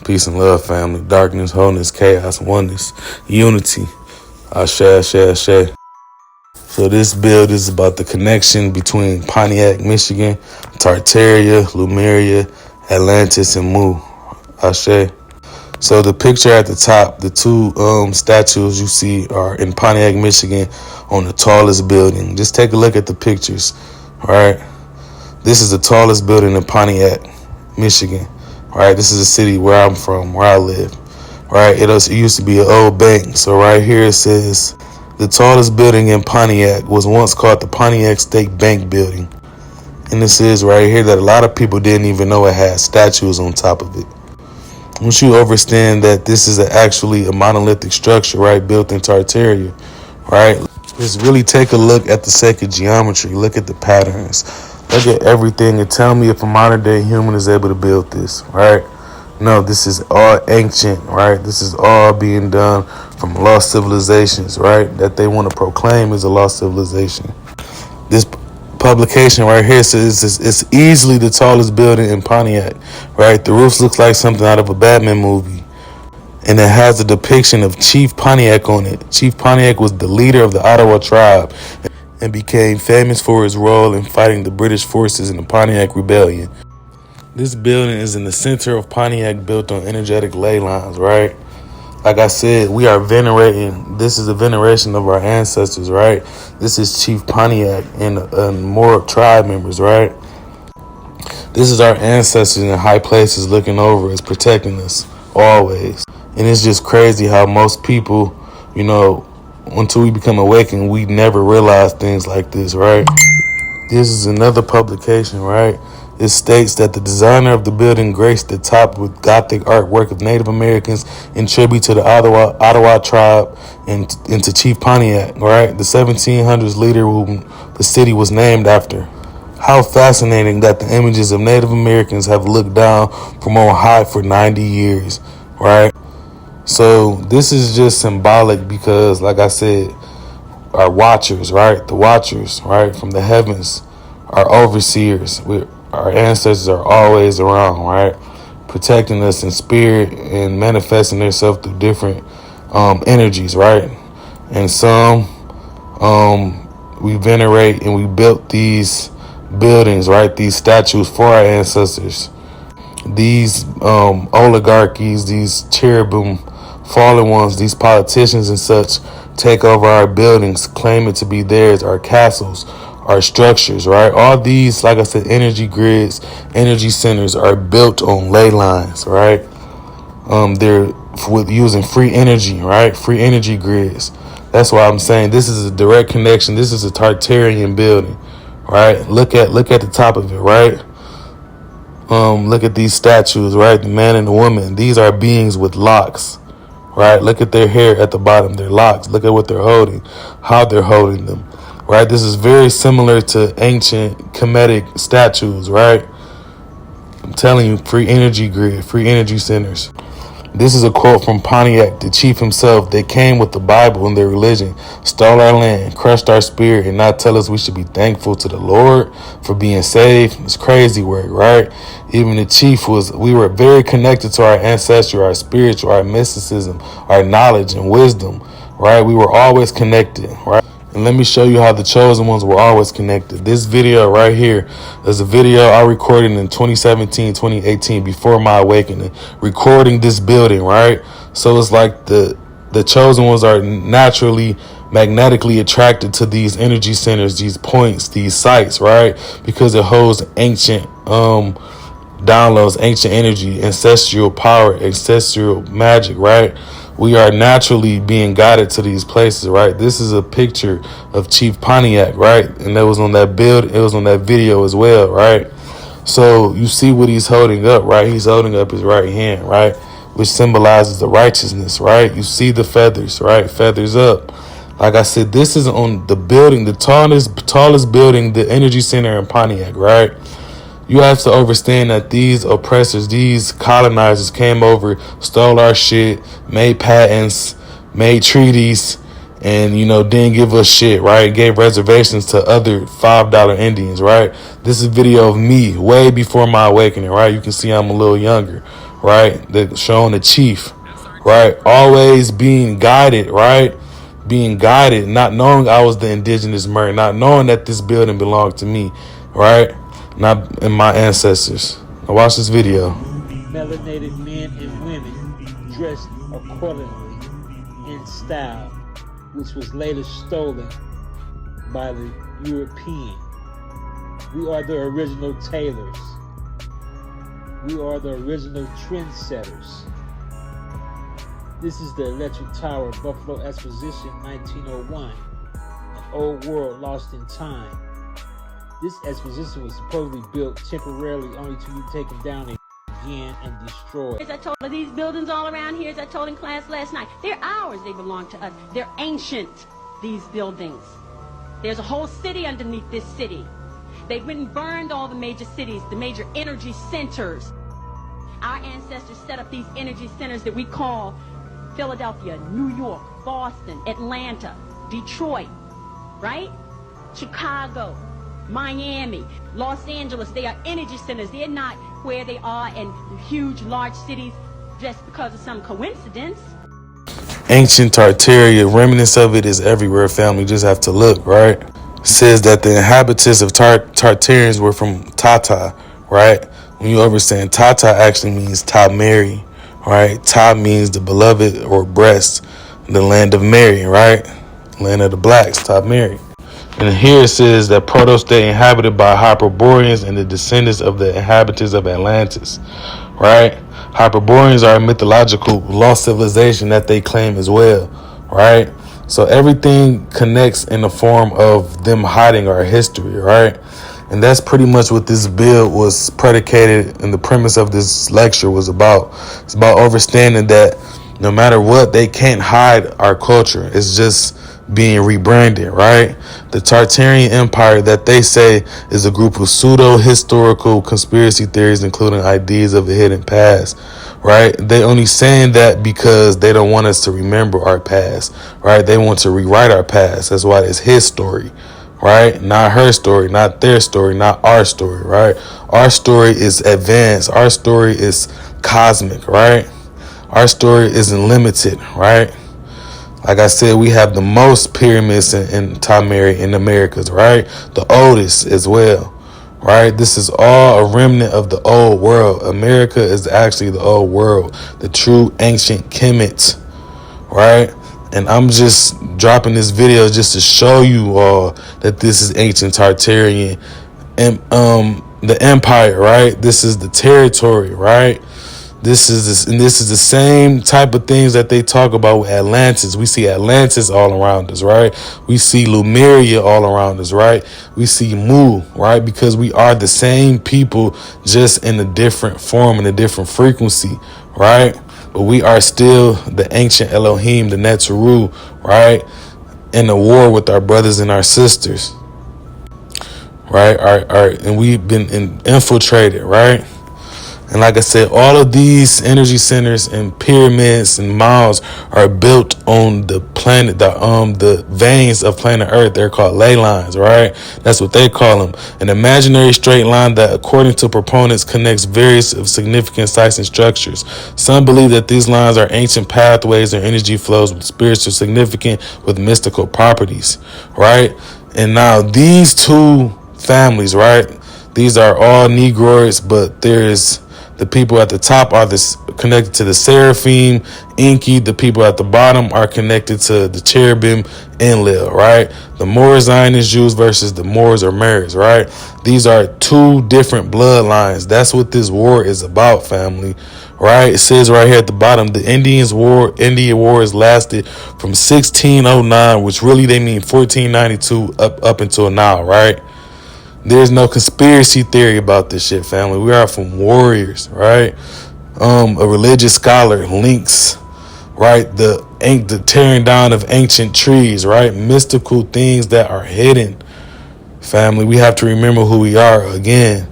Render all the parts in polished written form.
Peace and love, family. Darkness, wholeness, chaos, oneness, unity. Ashe. So this build is about the connection between Pontiac, Michigan, Tartaria, Lemuria, Atlantis, and Mu. Ashe. So the picture at the top, the two statues you see are in Pontiac, Michigan, on the tallest building. Just take a look at the pictures, all right? This is the tallest building in Pontiac, Michigan, all right? This is the city where I'm from, where I live, all right? It used to be an old bank. So right here it says, the tallest building in Pontiac was once called the Pontiac State Bank Building. And this is right here that a lot of people didn't even know it had statues on top of it. Once you understand that this is actually a monolithic structure, right, built in Tartarian, right, just really take a look at the sacred geometry, look at the patterns, look at everything, and tell me if a modern day human is able to build this, right? No, this is all ancient, right? This is all being done from lost civilizations, right, that they want to proclaim as a lost civilization. This publication right here says it's easily the tallest building in Pontiac, right? The roof looks like something out of a Batman movie, and it has a depiction of Chief Pontiac on it. Chief Pontiac was the leader of the Ottawa tribe and became famous for his role in fighting the British forces in the Pontiac Rebellion. This building is in the center of Pontiac, built on energetic ley lines, right? Like I said, we are venerating. This is a veneration of our ancestors, right? This is Chief Pontiac and more tribe members, right? This is our ancestors in high places looking over us, protecting us always. And it's just crazy how most people, until we become awakened, we never realize things like this, right? This is another publication, right? It states that the designer of the building graced the top with Gothic artwork of Native Americans in tribute to the Ottawa tribe and to Chief Pontiac, right? The 1700s leader whom the city was named after. How fascinating that the images of Native Americans have looked down from on high for 90 years, right? So this is just symbolic because, like I said, our watchers, right? The watchers, right? From the heavens, our overseers, our ancestors are always around, right? Protecting us in spirit and manifesting themselves through different energies, right? And some we venerate, and we built these buildings, right? These statues for our ancestors. These oligarchies, these cherubim, fallen ones, these politicians and such take over our buildings, claim it to be theirs, our castles, our structures, right? All these, like I said, energy grids, energy centers are built on ley lines, right? They're with using free energy, right? Free energy grids. That's why I'm saying this is a direct connection. This is a Tartarian building, right? Look at the top of it, right? Look at these statues, right? The man and the woman. These are beings with locks, right? Look at their hair at the bottom, their locks. Look at what they're holding, how they're holding them. Right, this is very similar to ancient Kemetic statues, right? I'm telling you, free energy grid, free energy centers. This is a quote from Pontiac, the chief himself. They came with the Bible and their religion, stole our land, crushed our spirit, and now tell us we should be thankful to the Lord for being saved. It's crazy work, right? Even the chief we were very connected to our ancestry, our spiritual, our mysticism, our knowledge and wisdom, right? We were always connected, right? And let me show you how the chosen ones were always connected. This video right here is a video I recorded in 2017, 2018, before my awakening, recording this building, right? So it's like the chosen ones are naturally magnetically attracted to these energy centers, these points, these sites, right? Because it holds ancient downloads, ancient energy, ancestral power, ancestral magic, right? We are naturally being guided to these places, right? This is a picture of Chief Pontiac, right? And that was on that it was on that video as well, right? So you see what he's holding up, right? He's holding up his right hand, right? Which symbolizes the righteousness, right? You see the feathers, right? Feathers up. Like I said, this is on the building, the tallest building, the energy center in Pontiac, right? You have to understand that these oppressors, these colonizers came over, stole our shit, made patents, made treaties, and, you know, didn't give us shit, right? Gave reservations to other $5 Indians, right? This is a video of me way before my awakening, right? You can see I'm a little younger, right? Showing the chief, right? Always being guided, right? Being guided, not knowing I was the indigenous Murray, not knowing that this building belonged to me, right? Not and my ancestors. Now watch this video. Melanated men and women dressed accordingly in style, which was later stolen by the European. We are the original tailors. We are the original trendsetters. This is the Electric Tower, Buffalo Exposition, 1901. An old world lost in time. This exposition was supposedly built temporarily, only to be taken down again and destroyed. As I told these buildings all around here, as I told in class last night, they're ours. They belong to us. They're ancient, these buildings. There's a whole city underneath this city. They went and burned all the major cities, the major energy centers. Our ancestors set up these energy centers that we call Philadelphia, New York, Boston, Atlanta, Detroit, right? Chicago, Miami, Los Angeles. They are energy centers. They're not where they are in huge, large cities just because of some coincidence. Ancient Tartarian, remnants of it is everywhere, family. You just have to look, right? It says that the inhabitants of Tartarians were from Tata, right? When you understand, Tata actually means Ta Mary, right? Ta means the beloved or breast, the land of Mary, right? Land of the blacks, Ta Mary. And here it says that proto-state inhabited by Hyperboreans and the descendants of the inhabitants of Atlantis, right? Hyperboreans are a mythological lost civilization that they claim as well, right? So everything connects in the form of them hiding our history, right? And that's pretty much what this bill was predicated, and the premise of this lecture was about. It's about understanding that no matter what, they can't hide our culture. It's just being rebranded, right? The Tartarian Empire that they say is a group of pseudo-historical conspiracy theories, including ideas of a hidden past, right? They only saying that because they don't want us to remember our past, right? They want to rewrite our past. That's why it's his story, right? Not her story, not their story, not our story, right? Our story is advanced. Our story is cosmic, right? Our story isn't limited, right? Like I said, we have the most pyramids in Tamari in Americas, right? The oldest as well, right? This is all a remnant of the old world. America is actually the old world, the true ancient Kemet, right? And I'm just dropping this video just to show you all that this is ancient Tartarian and the empire, right? This is the territory, right? This is the same type of things that they talk about with Atlantis. We see Atlantis all around us, right? We see Lemuria all around us, right? We see Mu, right? Because we are the same people, just in a different form and a different frequency, right? But we are still the ancient Elohim, the Netzeru, right? In the war with our brothers and our sisters, right? And we've been infiltrated, right? And like I said, all of these energy centers and pyramids and mounds are built on the planet, the veins of planet Earth. They're called ley lines, right? That's what they call them. An imaginary straight line that, according to proponents, connects various significant sites and structures. Some believe that these lines are ancient pathways or energy flows with spiritual significance with mystical properties, right? And now these two families, right? These are all Negroids, but there's the people at the top are connected to the Seraphim, Enki. The people at the bottom are connected to the Cherubim, Enlil, right? The Moor Zionist Jews versus the Moors or Marys, right? These are two different bloodlines. That's what this war is about, family, right? It says right here at the bottom, the Indian War has lasted from 1609, which really they mean 1492 up until now, right? There's no conspiracy theory about this shit, family. We are from warriors, right? A religious scholar links, right? The tearing down of ancient trees, right? Mystical things that are hidden, family. We have to remember who we are again.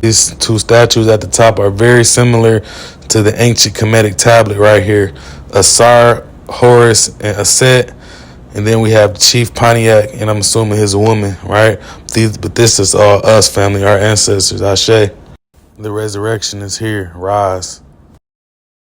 These two statues at the top are very similar to the ancient Kemetic tablet right here. Asar, Horus, and Aset. And then we have the Chief Pontiac, and I'm assuming he's a woman, right? But this is all us, family, our ancestors. Ashe. The resurrection is here. Rise.